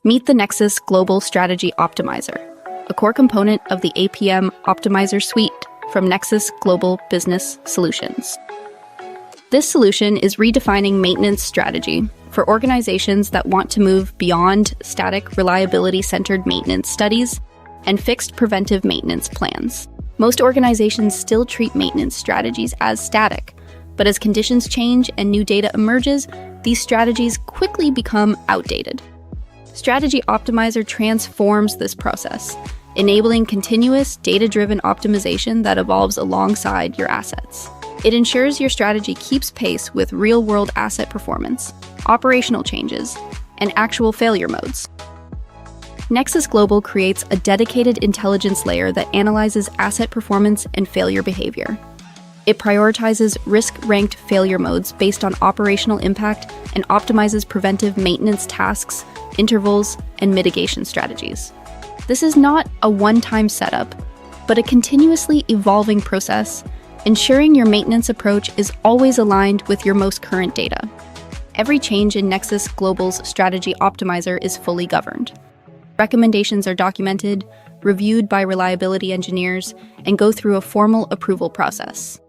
Meet the Nexus Global Strategy Optimizer, a core component of the APM Optimizer suite from Nexus Global Business Solutions. This solution is redefining maintenance strategy for organizations that want to move beyond static, reliability-centered maintenance studies and fixed preventive maintenance plans. Most organizations still treat maintenance strategies as static, but as conditions change and new data emerges, these strategies quickly become outdated. Strategy Optimizer transforms this process, enabling continuous, data-driven optimization that evolves alongside your assets. It ensures your strategy keeps pace with real-world asset performance, operational changes, and actual failure modes. Nexus Global creates a dedicated intelligence layer that analyzes asset performance and failure behavior. It prioritizes risk-ranked failure modes based on operational impact and optimizes preventive maintenance tasks, intervals, and mitigation strategies. This is not a one-time setup, but a continuously evolving process, ensuring your maintenance approach is always aligned with your most current data. Every change in Nexus Global's Strategy Optimizer is fully governed. Recommendations are documented, reviewed by reliability engineers, and go through a formal approval process.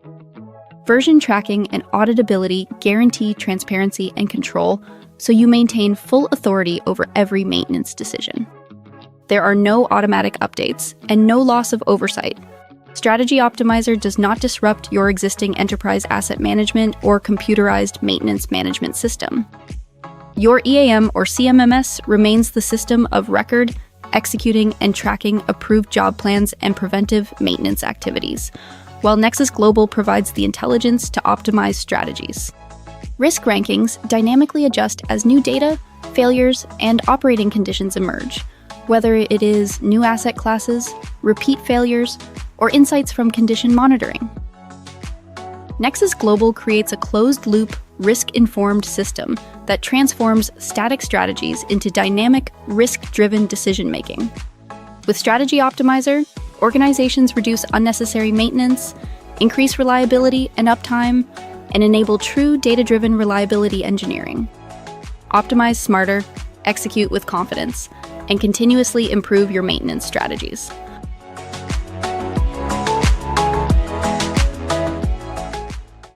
Version tracking and auditability guarantee transparency and control, so you maintain full authority over every maintenance decision. There are no automatic updates and no loss of oversight. Strategy Optimizer does not disrupt your existing enterprise asset management or computerized maintenance management system. Your EAM or CMMS remains the system of record, executing and tracking approved job plans and preventive maintenance activities, while Nexus Global provides the intelligence to optimize strategies. Risk rankings dynamically adjust as new data, failures, and operating conditions emerge, whether it is new asset classes, repeat failures, or insights from condition monitoring. Nexus Global creates a closed-loop, risk-informed system that transforms static strategies into dynamic, risk-driven decision-making. With Strategy Optimizer, organizations reduce unnecessary maintenance, increase reliability and uptime, and enable true data-driven reliability engineering. Optimize smarter, execute with confidence, and continuously improve your maintenance strategies.